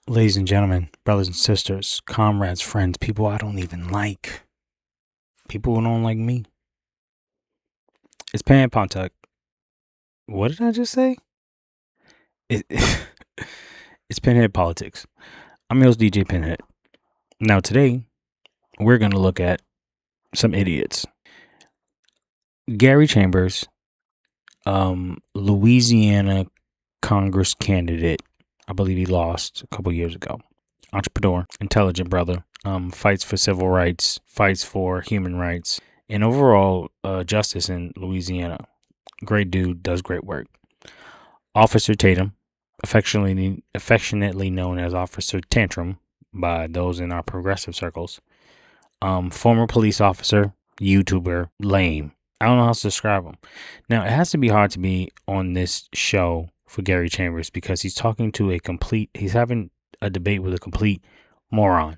Ladies and gentlemen, brothers and sisters, comrades, friends, people I don't even like, people who don't like me. It's Pan Pontuck. What did I just say? It, it's Pinhead Politics. I'm your host, DJ Pinhead. Now, today, we're going to look at some idiots. Gary Chambers, Louisiana Congress candidate. I believe he lost a couple years ago. Entrepreneur, intelligent brother, fights for civil rights, fights for human rights, and overall justice in Louisiana. Great dude, does great work. Officer Tatum, affectionately known as Officer Tantrum by those in our progressive circles. Former police officer, YouTuber, lame. I don't know how to describe him. Now, it has to be hard to be on this show for Gary Chambers because he's having a debate with a complete moron.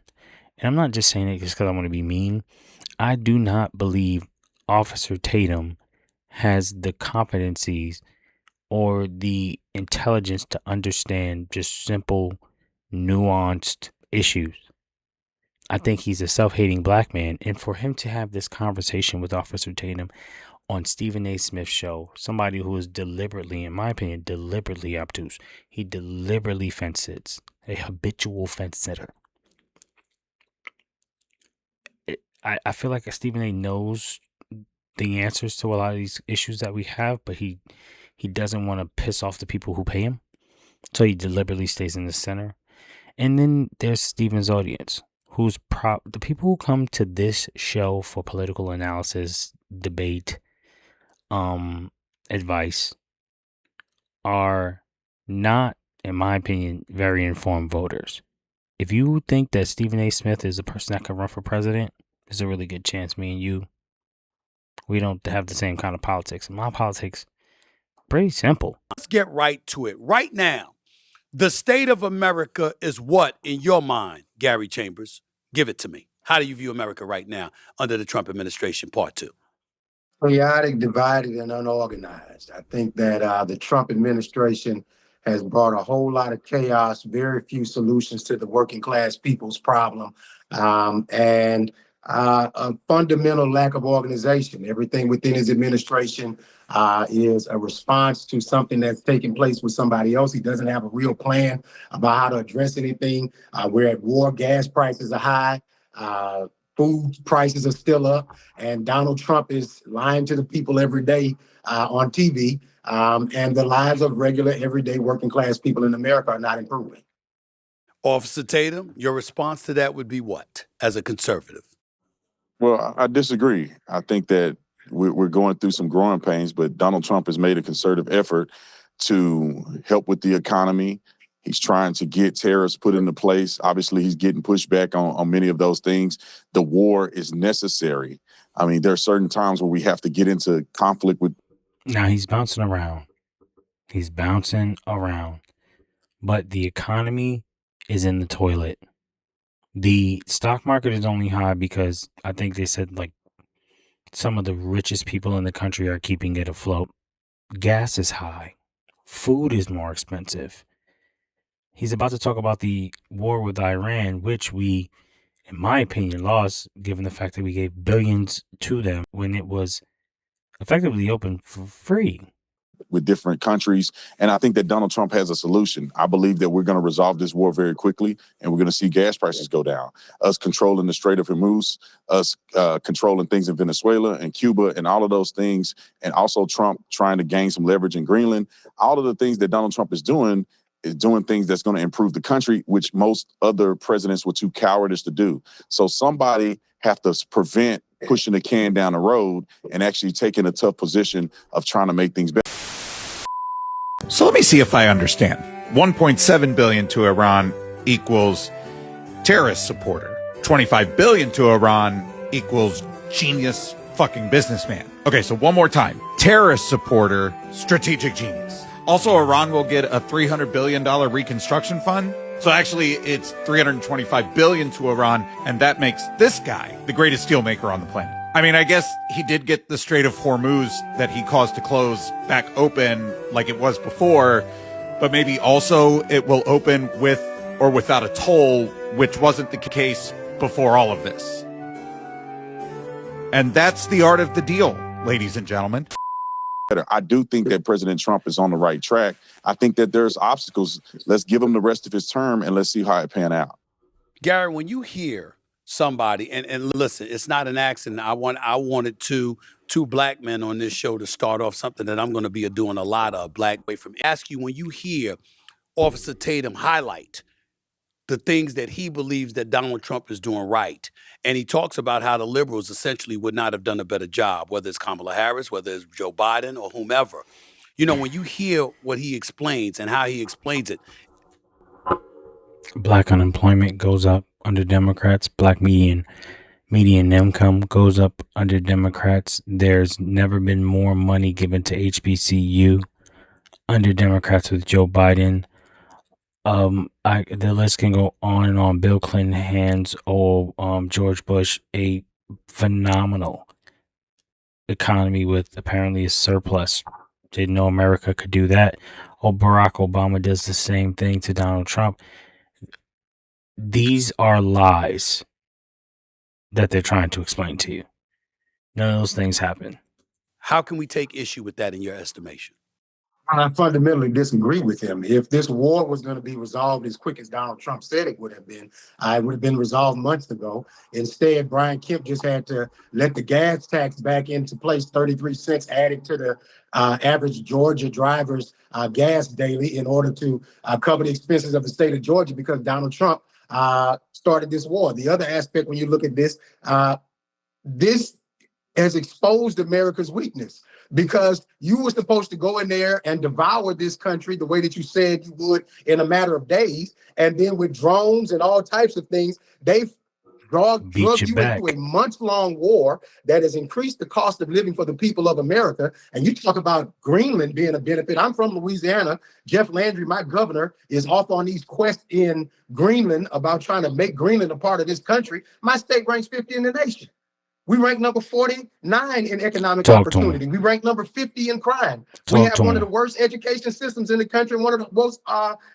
And I'm not just saying it just because I want to be mean. I do not believe Officer Tatum has the competencies or the intelligence to understand just simple, nuanced issues. I think he's a self-hating black man. And for him to have this conversation with Officer Tatum on Stephen A. Smith's show, somebody who is deliberately, in my opinion, deliberately obtuse. He deliberately fence sits, a habitual fence sitter. I feel like Stephen A. knows the answers to a lot of these issues that we have, but he doesn't want to piss off the people who pay him. So he deliberately stays in the center. And then there's Stephen's audience, who's the people who come to this show for political analysis, debate, advice are not, in my opinion, very informed voters. If you think that Stephen A. Smith is a person that can run for president, there's a really good chance me and you, we don't have the same kind of politics. And my politics, pretty simple. Let's get right to it. Right now, the state of America is what in your mind, Gary Chambers? Give it to me. How do you view America right now under the Trump administration, part two? Chaotic, divided, and unorganized. I think that the Trump administration has brought a whole lot of chaos, very few solutions to the working class people's problem, and a fundamental lack of organization. Everything within his administration is a response to something that's taking place with somebody else. He doesn't have a real plan about how to address anything. We're at war, gas prices are high. Food prices are still up, and Donald Trump is lying to the people every day on TV, and the lives of regular, everyday working class people in America are not improving. Officer Tatum, your response to that would be what, as a conservative? Well, I disagree. I think that we're going through some growing pains, but Donald Trump has made a concerted effort to help with the economy. He's trying to get tariffs put into place. Obviously, he's getting pushback on many of those things. The war is necessary. I mean, there are certain times where we have to get into conflict with. Now he's bouncing around. But the economy is in the toilet. The stock market is only high because I think they said like some of the richest people in the country are keeping it afloat. Gas is high. Food is more expensive. He's about to talk about the war with Iran, which we, in my opinion, lost, given the fact that we gave billions to them when it was effectively open for free. With different countries. And I think that Donald Trump has a solution. I believe that we're going to resolve this war very quickly, and we're going to see gas prices go down. Us controlling the Strait of Hormuz, us controlling things in Venezuela and Cuba and all of those things, and also Trump trying to gain some leverage in Greenland. All of the things that Donald Trump is doing things that's going to improve the country, which most other presidents were too cowardice to do. So somebody have to prevent pushing the can down the road and actually taking a tough position of trying to make things better. So let me see if I understand. 1.7 billion to Iran equals terrorist supporter. 25 billion to Iran equals genius fucking businessman. Okay, so one more time. Terrorist supporter, strategic genius. Also, Iran will get a $300 billion reconstruction fund. So actually, it's 325 billion to Iran, and that makes this guy the greatest steelmaker on the planet. I mean, I guess he did get the Strait of Hormuz that he caused to close back open like it was before, but maybe also it will open with or without a toll, which wasn't the case before all of this. And that's the art of the deal, ladies and gentlemen. I do think that President Trump is on the right track. I think that there's obstacles. Let's give him the rest of his term and let's see how it pan out. Gary, when you hear somebody, and listen, it's not an accident. I wanted two black men on this show to start off something that I'm going to be doing a lot of, black way from. Ask you, when you hear Officer Tatum highlight the things that he believes that Donald Trump is doing right, and he talks about how the liberals essentially would not have done a better job, whether it's Kamala Harris, whether it's Joe Biden, or whomever. You know, when you hear what he explains and how he explains it. Black unemployment goes up under Democrats. Black median income goes up under Democrats. There's never been more money given to HBCU under Democrats with Joe Biden. The list can go on and on. Bill Clinton hands George Bush a phenomenal economy with apparently a surplus. Didn't know America could do that. Barack Obama does the same thing to Donald Trump. These are lies that they're trying to explain to you. None of those things happen. How can we take issue with that in your estimation? I fundamentally disagree with him. If this war was going to be resolved as quick as Donald Trump said it would have been, it would have been resolved months ago. Instead, Brian Kemp just had to let the gas tax back into place, 33 cents added to the average Georgia driver's gas daily in order to cover the expenses of the state of Georgia, because Donald Trump started this war. The other aspect, when you look at this, this has exposed America's weakness, because you were supposed to go in there and devour this country the way that you said you would in a matter of days. And then with drones and all types of things, they've drug you into a month-long war that has increased the cost of living for the people of America. And you talk about Greenland being a benefit. I'm from Louisiana. Jeff Landry, my governor, is off on these quests in Greenland about trying to make Greenland a part of this country. My state ranks 50 in the nation. We rank number 49 in economic opportunity. We rank number 50 in crime. We have one of the worst education systems in the country, one of the most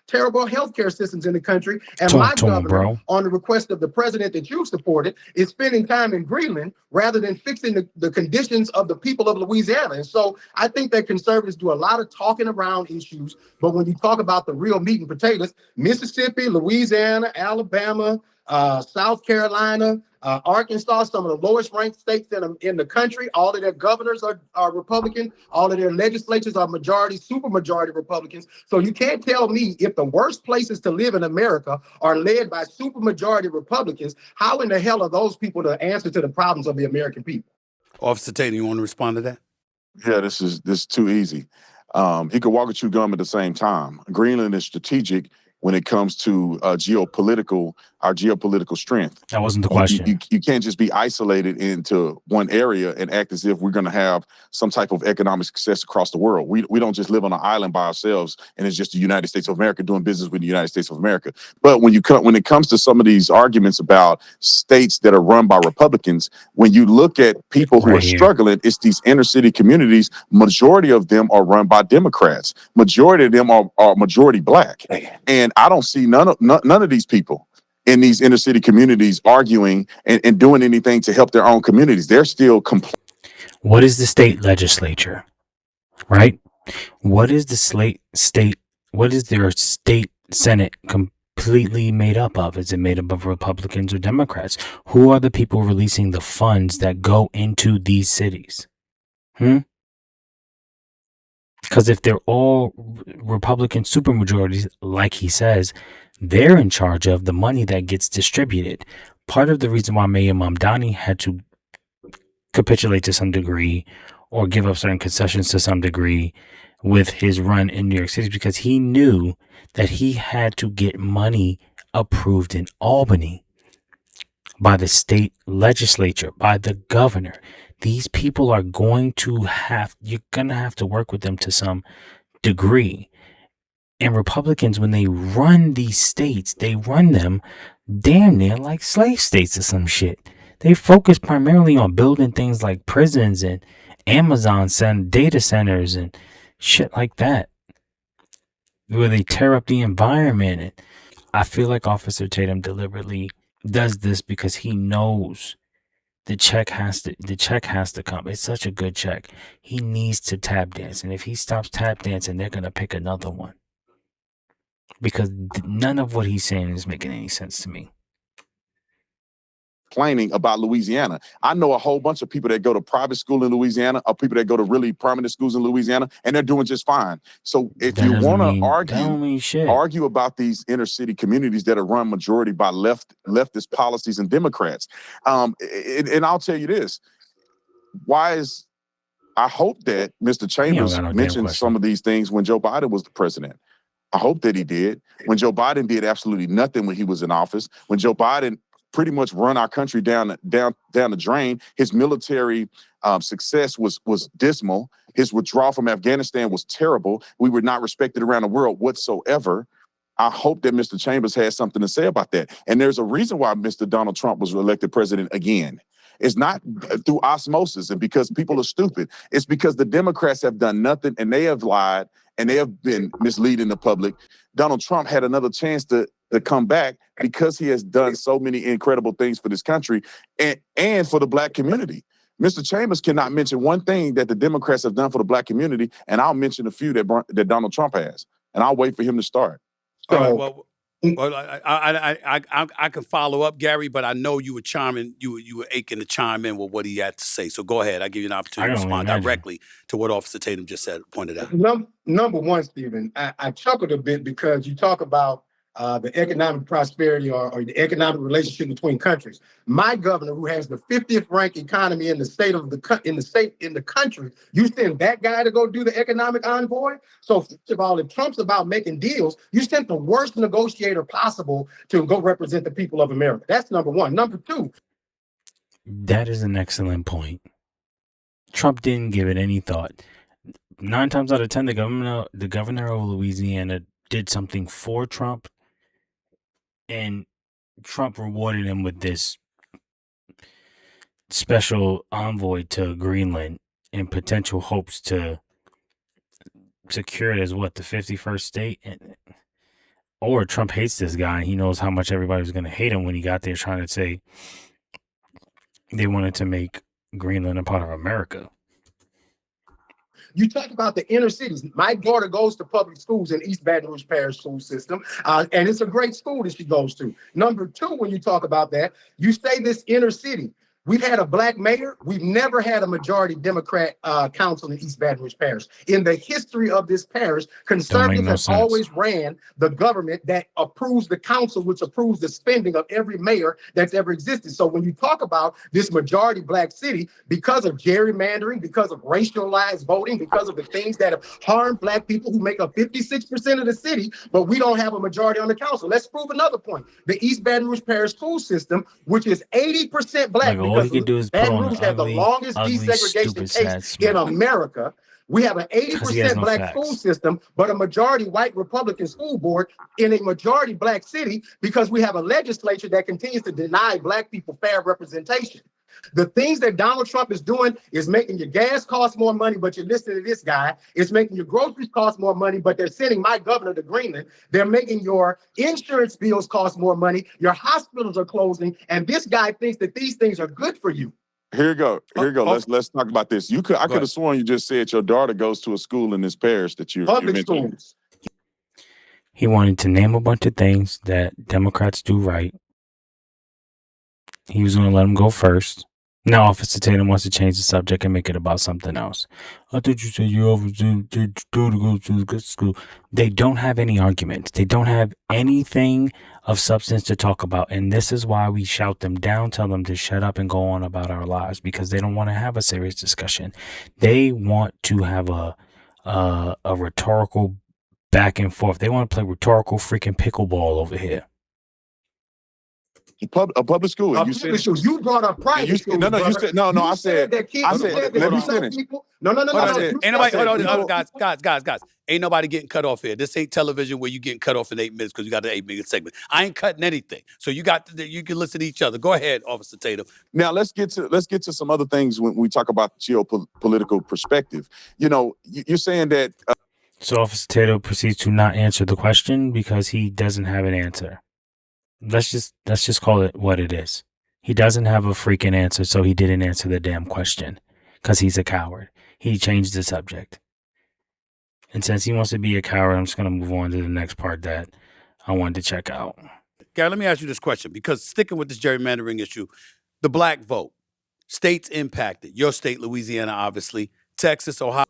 terrible healthcare systems in the country. And my governor, on the request of the president that you supported, is spending time in Greenland rather than fixing the conditions of the people of Louisiana. And so I think that conservatives do a lot of talking around issues, but when you talk about the real meat and potatoes, Mississippi, Louisiana, Alabama, South Carolina, Arkansas, some of the lowest ranked states in the country. All of their governors are Republican. All of their legislatures are super majority Republicans. So you can't tell me, if the worst places to live in America are led by super majority Republicans, how in the hell are those people the answer to the problems of the American people? Officer Tatum, you want to respond to that? Yeah, this is too easy. He could walk and chew gum at the same time. Greenland is strategic when it comes to our geopolitical strength. That wasn't the question. You can't just be isolated into one area and act as if we're going to have some type of economic success across the world. We don't just live on an island by ourselves and it's just the United States of America doing business with the United States of America. But when it comes to some of these arguments about states that are run by Republicans, when you look at people who are struggling, it's these inner city communities. Majority of them are run by Democrats. Majority of them are majority black. And I don't see none of these people in these inner city communities arguing and doing anything to help their own communities. They're still What is the state legislature, right? What is what is their state Senate completely made up of? Is it made up of Republicans or Democrats? Who are the people releasing the funds that go into these cities? Because if they're all Republican supermajorities, like he says, they're in charge of the money that gets distributed. Part of the reason why Mayor Mamdani had to capitulate to some degree or give up certain concessions to some degree with his run in New York City is because he knew that he had to get money approved in Albany by the state legislature, by the governor. These people are you're going to have to work with them to some degree. And Republicans, when they run these states, they run them damn near like slave states or some shit. They focus primarily on building things like prisons and Amazon data centers and shit like that, where they tear up the environment. I feel like Officer Tatum deliberately does this because he knows the check has to come. It's such a good check. He needs to tap dance, and if he stops tap dancing, they're gonna pick another one because none of what he's saying is making any sense to me. Complaining about Louisiana. I know a whole bunch of people that go to private school in Louisiana, or people that go to really prominent schools in Louisiana, and they're doing just fine. So if That you doesn't want to mean that don't mean shit. argue about these inner city communities that are run majority by leftist policies and Democrats, and I'll tell you this: I hope that Mr. Chambers mentioned some of these things when Joe Biden was the president. I hope that he did. When Joe Biden did absolutely nothing when he was in office, when Joe Biden pretty much run our country down the drain, his military success was dismal. His withdrawal from Afghanistan was terrible. We were not respected around the world whatsoever. I hope that Mr. Chambers has something to say about that. And there's a reason why Mr. Donald Trump was elected president again. It's not through osmosis and because people are stupid. It's because the Democrats have done nothing and they have lied and they have been misleading the public. Donald Trump had another chance to come back because he has done so many incredible things for this country and for the Black community. Mr. Chambers cannot mention one thing that the Democrats have done for the Black community, and I'll mention a few that Donald Trump has, and I'll wait for him to start. All right, well, I can follow up, Gary, but I know you were charming. You were aching to chime in with what he had to say. So go ahead. I give you an opportunity to respond directly to what Officer Tatum just pointed out. Number one, Stephen, I chuckled a bit because you talk about the economic prosperity or the economic relationship between countries. My governor, who has the 50th ranked economy in the country, you send that guy to go do the economic envoy. So first of all, if Trump's about making deals, you sent the worst negotiator possible to go represent the people of America. That's number one. Number two. That is an excellent point. Trump didn't give it any thought. 9 times out of 10, the governor of Louisiana did something for Trump, and Trump rewarded him with this special envoy to Greenland and potential hopes to secure it as the 51st state. Or Trump hates this guy and he knows how much everybody was going to hate him when he got there trying to say they wanted to make Greenland a part of America. You talk about the inner cities. My daughter goes to public schools in East Baton Rouge Parish school system, and it's a great school that she goes to. Number two, when you talk about that, you say this inner city. We've had a Black mayor. We've never had a majority Democrat council in East Baton Rouge Parish. In the history of this parish, conservatives have always ran the government that approves the council, which approves the spending of every mayor that's ever existed. So when you talk about this majority Black city, because of gerrymandering, because of racialized voting, because of the things that have harmed Black people who make up 56% of the city, but we don't have a majority on the council. Let's prove another point. The East Baton Rouge Parish school system, which is 80% Black, all you can do is Baton Rouge has the longest desegregation case in America. We have an 80% Black school system, but a majority white Republican school board in a majority Black city because we have a legislature that continues to deny Black people fair representation. The things that Donald Trump is doing is making your gas cost more money, but you're listening to this guy. It's making your groceries cost more money, but they're sending my governor to Greenland. They're making your insurance bills cost more money. Your hospitals are closing, and this guy thinks that these things are good for you. Here you go. Let's talk about this. I could have sworn you just said your daughter goes to a school in this parish that you mentioned. Schools. He wanted to name a bunch of things that Democrats do right. He was going to let him go first. Now Officer Tatum wants to change the subject and make it about something else. I thought you said you offered to go to good school. They don't have any arguments. They don't have anything of substance to talk about. And this is why we shout them down, tell them to shut up and go on about our lives, because they don't want to have a serious discussion. They want to have a rhetorical back and forth. They want to play rhetorical freaking pickleball over here. A public school. You said you brought up private school. No. You said no. I said. Let me finish. No. Ain't nobody. Hold on, guys. Ain't nobody getting cut off here. This ain't television where you getting cut off in 8 minutes because you got the 8-minute segment. I ain't cutting anything. So you can listen to each other. Go ahead, Officer Tatum. Now let's get to some other things when we talk about geopolitical perspective. You know, you're saying that. So Officer Tato proceeds to not answer the question because he doesn't have an answer. Let's just call it what it is. He doesn't have a freaking answer, so he didn't answer the damn question because he's a coward. He changed the subject. And since he wants to be a coward, I'm just going to move on to the next part that I wanted to check out. Gary, let me ask you this question, because sticking with this gerrymandering issue, the black vote, states impacted. Your state, Louisiana, obviously, Texas, Ohio,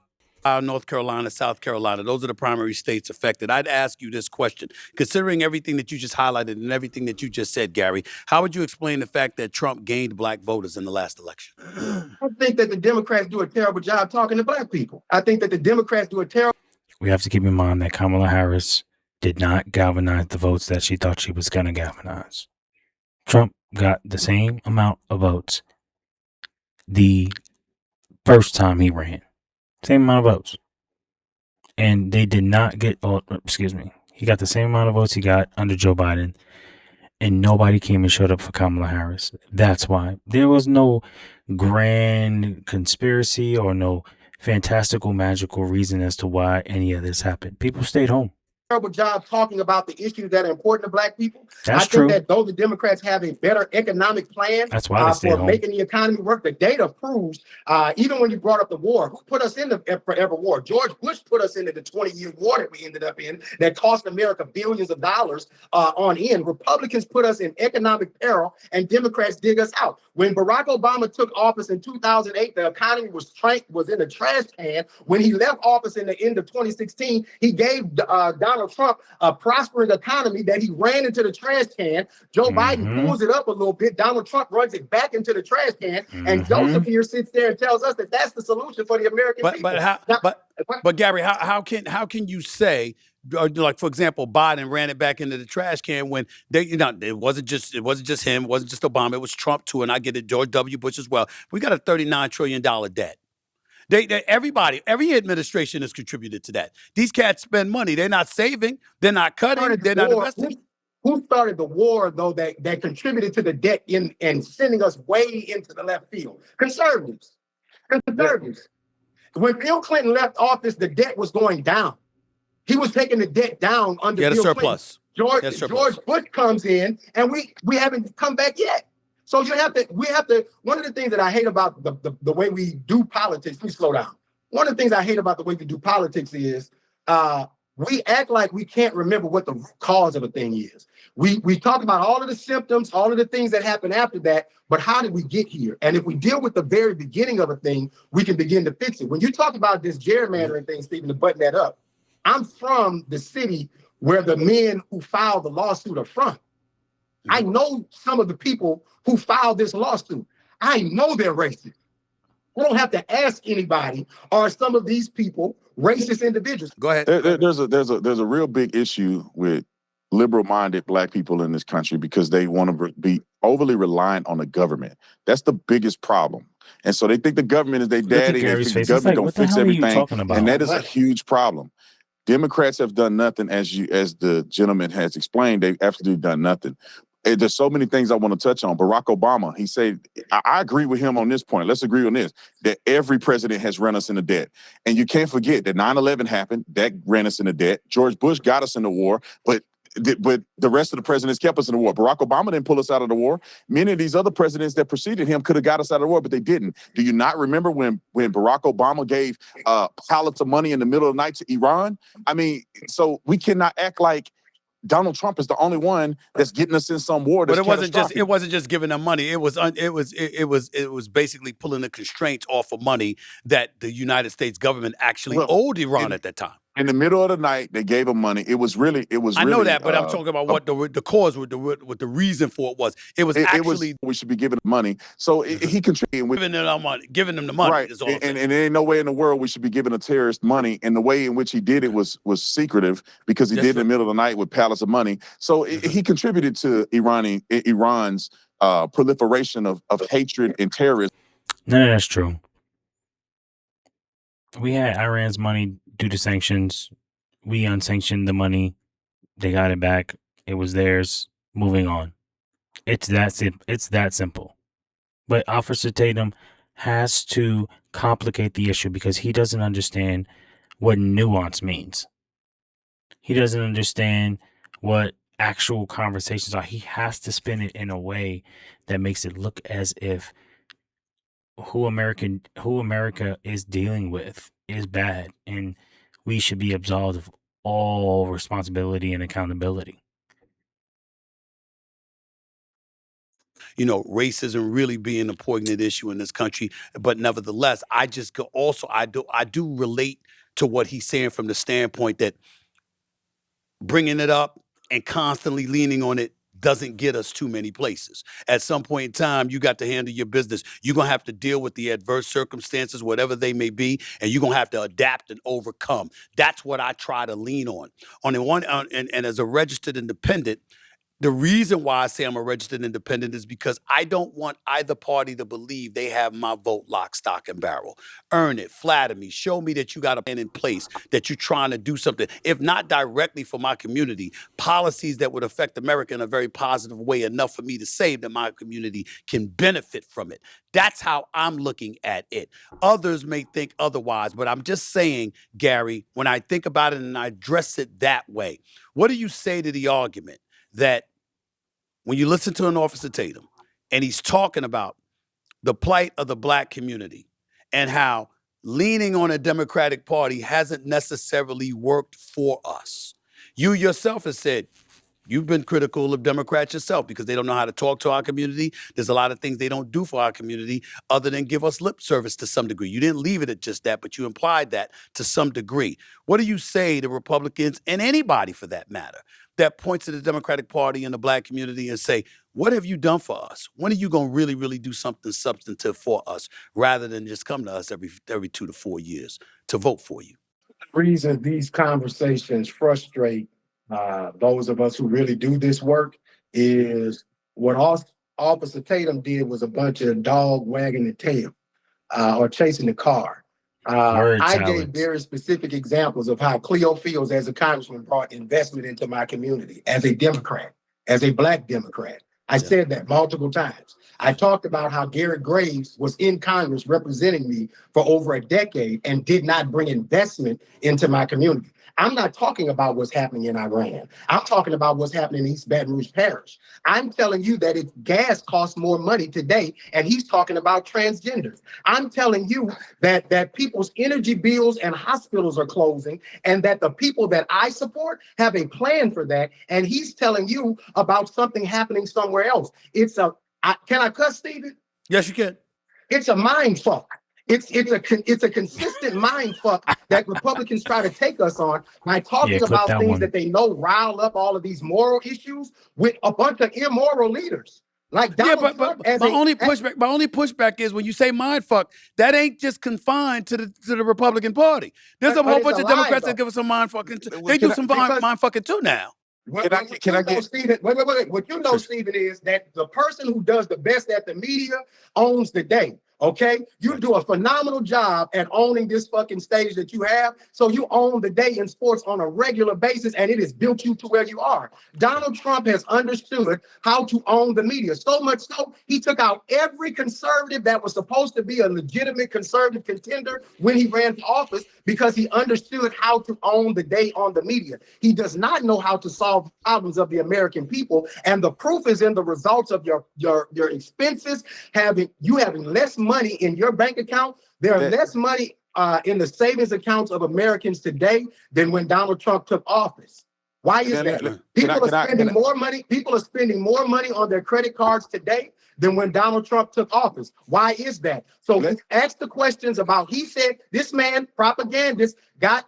North Carolina, South Carolina. Those are the primary states affected. I'd ask you this question. Considering everything that you just highlighted and everything that you just said, Gary, how would you explain the fact that Trump gained black voters in the last election? I think that the Democrats do a terrible job talking to black people. I think that the Democrats do a terrible. We have to keep in mind that Kamala Harris did not galvanize the votes that she thought she was going to galvanize. Trump got the same amount of votes the first time he ran. Same amount of votes. And they did not get, he got the same amount of votes he got under Joe Biden. And nobody came and showed up for Kamala Harris. That's why. There was no grand conspiracy or no fantastical, magical reason as to why any of this happened. People stayed home. Terrible job talking about the issues that are important to black people. That's I true. think that though the Democrats have a better economic plan That's why they stayed for home. making the economy work, the data proves, even when you brought up the war, who put us in the forever war? George Bush put us into the 20-year war that we ended up in that cost America billions of dollars on end. Republicans put us in economic peril and Democrats dig us out. When Barack Obama took office in 2008, the economy was in the trash can. When he left office in the end of 2016, he gave Donald Trump a prospering economy that he ran into the trash can. Joe Biden pulls it up a little bit. Donald Trump runs it back into the trash can. And Joseph here sits there and tells us that that's the solution for the American people. But Gary, how can you say, like, for example, Biden ran it back into the trash can when it wasn't just him, it wasn't just Obama, it was Trump too, and I get it, George W. Bush as well. We got a $39 trillion debt. Every administration has contributed to that. These cats spend money. They're not saving. They're not cutting. They're not investing. Who started the war, though, that contributed to the debt and sending us way into the left field? Conservatives. When Bill Clinton left office, the debt was going down. He was taking the debt down under Bill surplus. Clinton. George Bush comes in, and we haven't come back yet. So we have to, one of the things that I hate about the way we do politics, let me slow down. One of the things I hate about the way we do politics is we act like we can't remember what the root cause of a thing is. We talk about all of the symptoms, all of the things that happen after that, but how did we get here? And if we deal with the very beginning of a thing, we can begin to fix it. When you talk about this gerrymandering thing, Stephen, to button that up, I'm from the city where the men who filed the lawsuit are from. I know some of the people who filed this lawsuit. I know they're racist. I don't have to ask anybody, are some of these people racist individuals? Go ahead. There's a real big issue with liberal-minded black people in this country because they want to be overly reliant on the government. That's the biggest problem. And so they think the government is their daddy. They think the government don't fix everything. And that is a huge problem. Democrats have done nothing, as the gentleman has explained. They've absolutely done nothing. There's so many things I want to touch on. Barack Obama, he said, I agree with him on this point. Let's agree on this, that every president has run us into debt. And you can't forget that 9/11 happened. That ran us into debt. George Bush got us in the war, but the rest of the presidents kept us in the war. Barack Obama didn't pull us out of the war. Many of these other presidents that preceded him could have got us out of the war, but they didn't. Do you not remember when Barack Obama gave pallets of money in the middle of the night to Iran? I mean, so we cannot act like Donald Trump is the only one that's getting us in some war. But it wasn't just giving them money. It was basically pulling the constraints off of money that the United States government actually owed Iran at that time. In the middle of the night, they gave him money. I know that, but I'm talking about what the cause, what the reason for it was. It was actually we should be giving them money. So he contributed with giving them the money. Right, is all and there ain't no way in the world we should be giving a terrorist money. And the way in which he did it was secretive because he did it in the middle of the night with pallets of money. So he contributed to Iran's proliferation of hatred and terrorism. None of that's true. We had Iran's money due to sanctions. We unsanctioned the money. They got it back. It was theirs. Moving on. It's that simple. But Officer Tatum has to complicate the issue because he doesn't understand what nuance means. He doesn't understand what actual conversations are. He has to spin it in a way that makes it look as if who America is dealing with is bad, and we should be absolved of all responsibility and accountability. You know, racism really being a poignant issue in this country. But nevertheless, I just go also I do relate to what he's saying from the standpoint that bringing it up and constantly leaning on it doesn't get us too many places. At some point in time, you got to handle your business. You're going to have to deal with the adverse circumstances, whatever they may be, and you're going to have to adapt and overcome. That's what I try to lean on. On the one, and as a registered independent, the reason why I say I'm a registered independent is because I don't want either party to believe they have my vote lock, stock, and barrel. Earn it, flatter me, show me that you got a plan in place, that you're trying to do something, if not directly for my community, policies that would affect America in a very positive way, enough for me to say that my community can benefit from it. That's how I'm looking at it. Others may think otherwise, but I'm just saying, Gary, when I think about it and I address it that way, what do you say to the argument that when you listen to an Officer Tatum and he's talking about the plight of the black community and how leaning on a Democratic Party hasn't necessarily worked for us? You yourself have said you've been critical of Democrats yourself because they don't know how to talk to our community. There's a lot of things they don't do for our community other than give us lip service to some degree. You didn't leave it at just that, but you implied that to some degree. What do you say to Republicans and anybody for that matter that points to the Democratic Party and the black community and say, what have you done for us? When are you going to really, really do something substantive for us rather than just come to us every 2 to 4 years to vote for you? The reason these conversations frustrate those of us who really do this work is what Officer Tatum did was a bunch of dog wagging the tail or chasing the car. I gave very specific examples of how Cleo Fields, as a congressman, brought investment into my community as a Democrat, as a black Democrat. I said that multiple times. I talked about how Garrett Graves was in Congress representing me for over a decade and did not bring investment into my community. I'm not talking about what's happening in Iran. I'm talking about what's happening in East Baton Rouge Parish. I'm telling you that if gas costs more money today, and he's talking about transgenders. I'm telling you that people's energy bills and hospitals are closing, and that the people that I support have a plan for that. And he's telling you about something happening somewhere else. Can I cuss, Stephen? Yes, you can. It's a mind fuck. It's a consistent mind fuck that Republicans try to take us on by talking about things that they know rile up all of these moral issues with a bunch of immoral leaders. Like Donald Trump. My only pushback is when you say mind fuck, that ain't just confined to the Republican Party. There's a whole bunch of Democrats that give us some mind fucking. They do some mind fucking too now. Stephen, wait. What you know, Stephen, is that the person who does the best at the media owns the day. Okay, you do a phenomenal job at owning this fucking stage that you have. So you own the day in sports on a regular basis, and it has built you to where you are. Donald Trump has understood how to own the media, so much so he took out every conservative that was supposed to be a legitimate conservative contender when he ran for office, because he understood how to own the day on the media. He does not know how to solve problems of the American people, and the proof is in the results of your expenses, having less money in your bank account. There are less money in the savings accounts of Americans today than when Donald Trump took office. Why is that? People are spending more money. People are spending more money on their credit cards today than when Donald Trump took office. Why is that? So ask the questions about, he said this man, propagandist,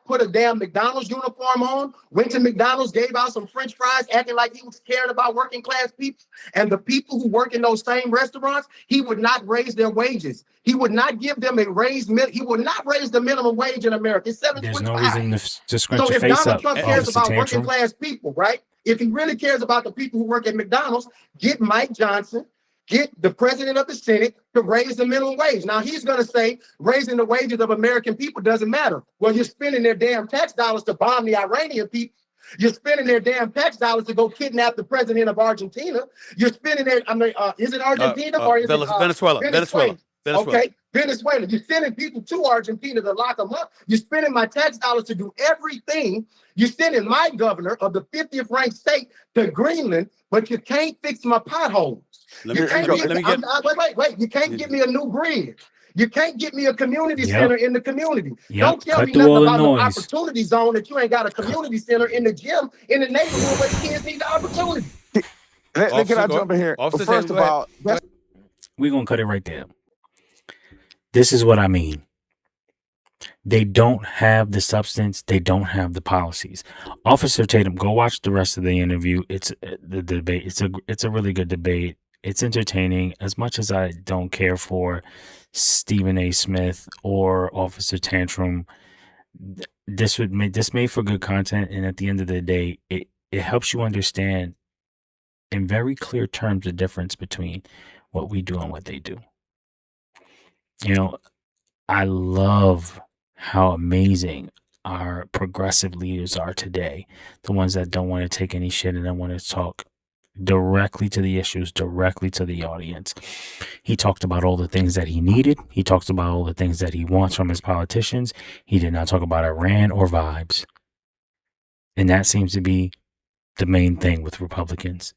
put a damn McDonald's uniform on, went to McDonald's, gave out some French fries, acting like he was caring about working class people. And the people who work in those same restaurants, he would not raise their wages. He would not give them a raise. He would not raise the minimum wage in America. It's $7.25. There's no reason to scrunch your face up. So if Donald Trump cares about working class people, right? If he really cares about the people who work at McDonald's, get Mike Johnson, get the president of the Senate to raise the minimum wage. Now, he's going to say raising the wages of American people doesn't matter. Well, you're spending their damn tax dollars to bomb the Iranian people. You're spending their damn tax dollars to go kidnap the president of Argentina. You're spending is it Argentina or is it Venezuela? Venezuela. Okay, Venezuela. You're sending people to Argentina to lock them up. You're spending my tax dollars to do everything. You're sending my governor of the 50th ranked state to Greenland, but you can't fix my potholes. Let You me can't let me get. wait. You can't get me a new bridge. You can't get me a community Yep. center in the community. Yep. Don't tell Cut me through nothing all the about no noise. opportunity zone that you ain't got a community center in the gym in the neighborhood where the kids need the opportunity. Can I Officer, jump in here? Officer First Tatum, of go ahead. all, We're going to cut it right there. This is what I mean. They don't have the substance. They don't have the policies. Officer Tatum, go watch the rest of the interview. It's the debate. It's a really good debate. It's entertaining. As much as I don't care for Stephen A. Smith or Officer Tantrum, this made for good content. And at the end of the day, it helps you understand in very clear terms the difference between what we do and what they do. You know, I love how amazing our progressive leaders are today. The ones that don't want to take any shit and don't want to talk directly to the issues, directly to the audience. He talked about all the things that he needed. He talks about all the things that he wants from his politicians. He did not talk about Iran or vibes. And that seems to be the main thing with Republicans.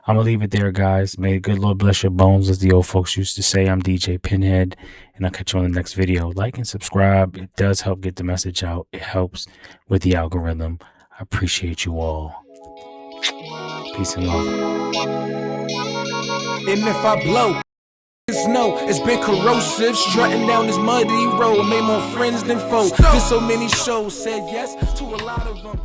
I'm going to leave it there, guys. May the good Lord bless your bones, as the old folks used to say. I'm DJ Pinhead, and I'll catch you on the next video. Like and subscribe. It does help get the message out. It helps with the algorithm. I appreciate you all. Peace and love. And if I blow, no, it's been corrosive. Strutting down this muddy road, made more friends than foes. Did so many shows, said yes to a lot of them.